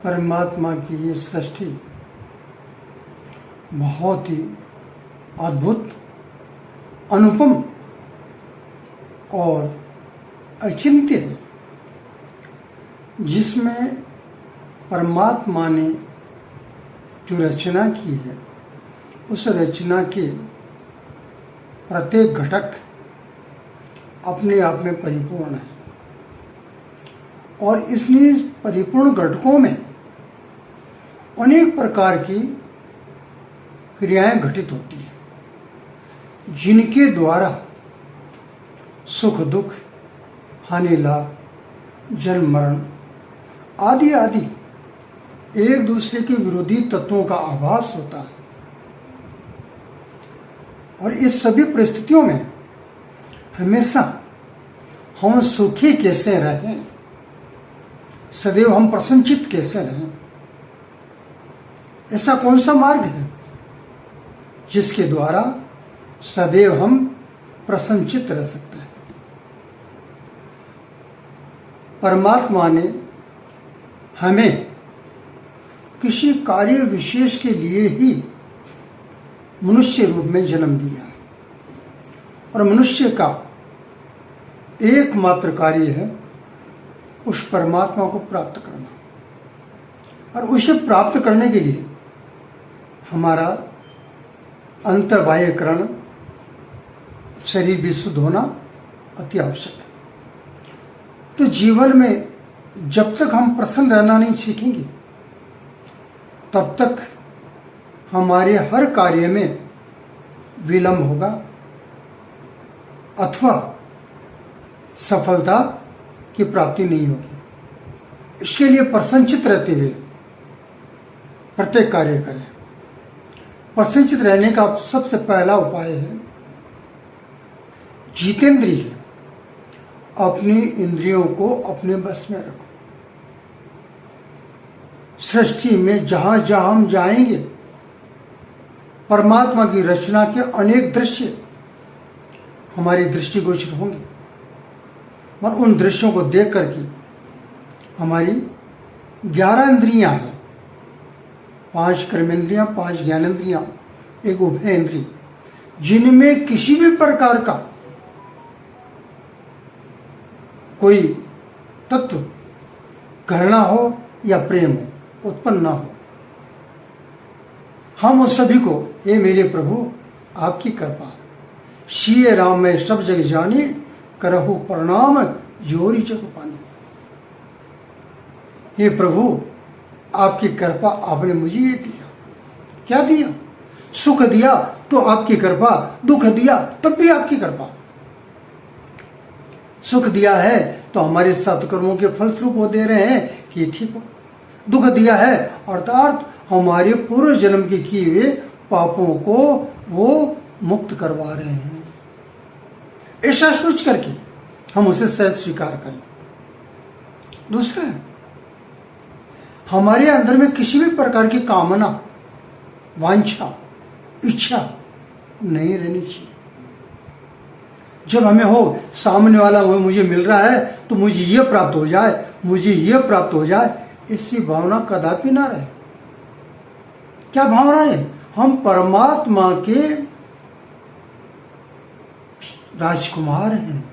परमात्मा की ये सृष्टि बहुत ही अद्भुत, अनुपम और अचिंत्य है, जिसमें परमात्मा ने जो रचना की है, उस रचना के प्रत्येक घटक अपने आप में परिपूर्ण है और इसलिए परिपूर्ण घटकों में अनेक प्रकार की क्रियाएं घटित होती हैं, जिनके द्वारा सुख दुख, हानि लाभ, जन्म मरण आदि आदि एक दूसरे के विरोधी तत्वों का आभास होता है। और इस सभी परिस्थितियों में हमेशा हम सुखी कैसे रहें, सदैव हम प्रसन्नचित्त कैसे रहें, ऐसा कौन सा मार्ग है जिसके द्वारा सदैव हम प्रसन्नचित्त रह सकते हैं। परमात्मा ने हमें किसी कार्य विशेष के लिए ही मनुष्य रूप में जन्म दिया और मनुष्य का एकमात्र कार्य है उस परमात्मा को प्राप्त करना। और उसे प्राप्त करने के लिए हमारा अंतर्बाह्यकरण शरीर भी शुद्ध होना अति आवश्यक है। तो जीवन में जब तक हम प्रसन्न रहना नहीं सीखेंगे, तब तक हमारे हर कार्य में विलंब होगा अथवा सफलता की प्राप्ति नहीं होगी। इसके लिए प्रसन्नचित्त रहते हुए प्रत्येक कार्य करें। प्रसन्नचित्त रहने का सबसे पहला उपाय है जितेंद्रिय, अपनी इंद्रियों को अपने बस में रखो। सृष्टि में जहां जहां हम जाएंगे, परमात्मा की रचना के अनेक दृश्य हमारी दृष्टिगोचर होंगे और उन दृश्यों को देख करके हमारी 11 इंद्रियां हैं, 5 कर्मेंद्रियां, 5 ज्ञानेंद्रियां, एक उभय इंद्रिय, जिनमें किसी भी प्रकार का कोई तत्व घृणा हो या प्रेम हो उत्पन्न ना हो। हम उस सभी को, हे मेरे प्रभु आपकी कृपा, श्री राम में सब जग जाने, करहु प्रणाम जोरी जग पानी। हे प्रभु आपकी कृपा, आपने मुझे ये दिया। क्या दिया? सुख दिया तो आपकी कृपा, दुख दिया तब भी आपकी कृपा। सुख दिया है तो हमारे सत्कर्मों के फलस्वरूप वो दे रहे हैं कि ठीक हो। दुख दिया है अर्थात हमारे पूर्व जन्म के किए हुए पापों को वो मुक्त करवा रहे हैं। ऐसा सोच करके हम उसे सहज स्वीकार करें। दूसरा है, हमारे अंदर में किसी भी प्रकार की कामना, वांछा, इच्छा नहीं रहनी चाहिए। जब हमें हो सामने वाला वो मुझे मिल रहा है तो मुझे ये प्राप्त हो जाए, मुझे ये प्राप्त हो जाए, ऐसी भावना कदापि ना रहे। क्या भावना है? हम परमात्मा के राजकुमार हैं,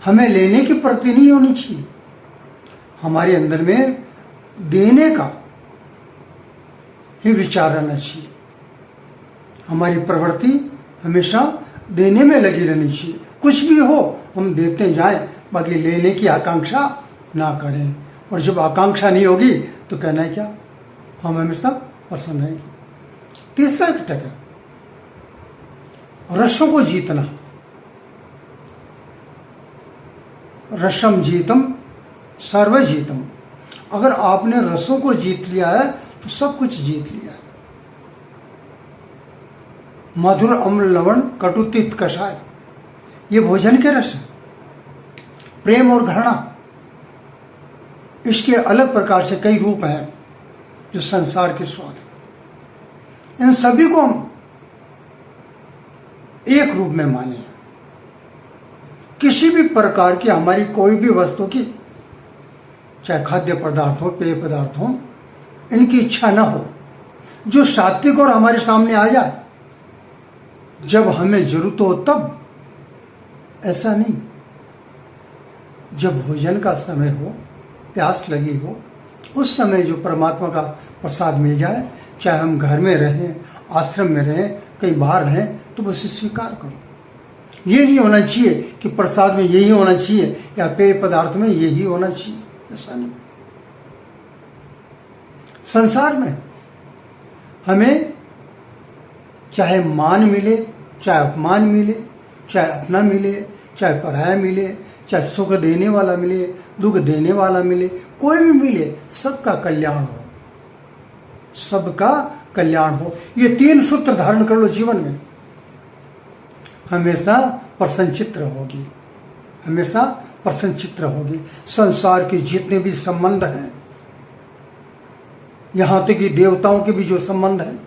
हमें लेने की प्रवृत्ति नहीं होनी चाहिए। हमारे अंदर में देने का ही विचार रहना चाहिए। हमारी प्रवृत्ति हमेशा देने में लगी रहनी चाहिए। कुछ भी हो हम देते जाएं, बाकी लेने की आकांक्षा ना करें। और जब आकांक्षा नहीं होगी तो कहना है क्या, हम हमेशा प्रसन्न रहेंगे। तीसरा घटक है रसों को जीतना। रसम जीतम सर्व जीतम। अगर आपने रसों को जीत लिया है तो सब कुछ जीत लिया है। मधुर अम्ल लवण कटु तिक्त कषाय, ये भोजन के रस है। प्रेम और घृणा, इसके अलग प्रकार से कई रूप हैं जो संसार के स्वाद है। इन सभी को हम एक रूप में माने। किसी भी प्रकार की हमारी कोई भी वस्तु की चाहे खाद्य पदार्थ हो, पेय पदार्थ हो, इनकी इच्छा न हो, जो सात्विक और हमारे सामने आ जाए जब हमें जरूरत हो तब, ऐसा नहीं। जब भोजन का समय हो, प्यास लगी हो, उस समय जो परमात्मा का प्रसाद मिल जाए, चाहे हम घर में रहें, आश्रम में रहें, कहीं बाहर रहें, तो बस स्वीकार करो। ये नहीं होना चाहिए कि प्रसाद में यही होना चाहिए या पेय पदार्थ में यही होना चाहिए, ऐसा नहीं। संसार में हमें चाहे मान मिले, चाहे अपमान मिले, चाहे अपना मिले, चाहे पराया मिले, चाहे सुख देने वाला मिले, दुख देने वाला मिले, कोई भी मिले, सबका कल्याण हो, सबका कल्याण हो। ये 3 सूत्र धारण कर लो जीवन में, हमेशा प्रसन्नचित्त होगी, हमेशा प्रसन्नचित्त होगी। संसार के जितने भी संबंध हैं, यहां तक कि देवताओं के भी जो संबंध है,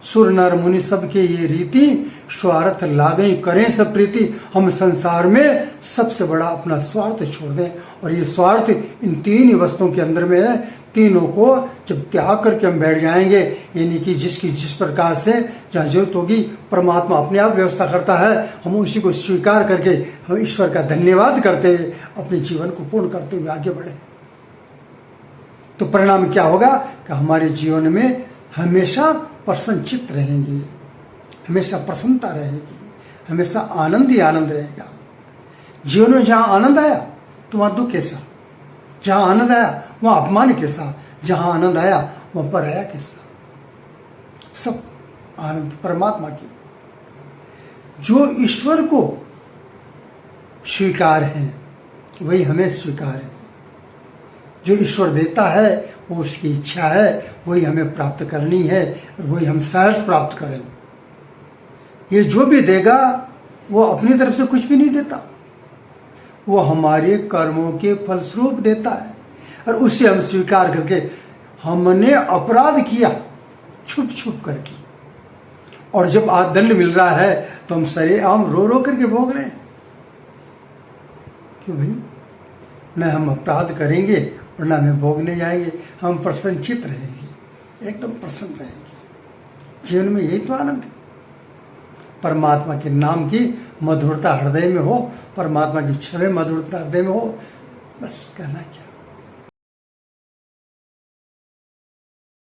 सुर नर मुनि सबके ये रीति, स्वार्थ लागई करें सब प्रीति। हम संसार में सबसे बड़ा अपना स्वार्थ छोड़ दें, और ये स्वार्थ इन 3 ही वस्तुओं के अंदर में है। तीनों को जब त्याग करके हम बैठ जाएंगे, यानी कि जिसकी जिस प्रकार से जहाँ जरूरत होगी परमात्मा अपने आप व्यवस्था करता है, हम उसी को स्वीकार करके हम ईश्वर का धन्यवाद करते हुए अपने जीवन को पूर्ण करते हुए आगे बढ़े, तो परिणाम क्या होगा कि हमारे जीवन में हमेशा प्रसन्नचित्त रहेंगे, हमेशा प्रसन्नता रहेगी, हमेशा आनंद ही आनंद रहेगा। जीवन में जहां आनंद आया तो वहां दुख कैसा, जहां आनंद आया वहां अपमान कैसा, जहां आनंद आया वहां पराया कैसा। सब आनंद परमात्मा की, जो ईश्वर को स्वीकार है वही हमें स्वीकार है। जो ईश्वर देता है वो उसकी इच्छा है, वही हमें प्राप्त करनी है, वही हम सहर्ष प्राप्त करें। ये जो भी देगा वो अपनी तरफ से कुछ भी नहीं देता, वो हमारे कर्मों के फलस्वरूप देता है, और उसे हम स्वीकार करके, हमने अपराध किया छुप छुप करके, और जब दंड मिल रहा है तो हम सरेआम रो रो करके भोग रहे हैं। क्यों भाई, न हम अपराध करेंगे और न हमें भोगने जाएंगे, हम प्रसन्नचित्त रहेंगे, एकदम प्रसन्न रहेंगे। जीवन में यही तो आनंद है। परमात्मा के नाम की मधुरता हृदय में हो, परमात्मा की छवि मधुरता हृदय में हो, बस कहना क्या।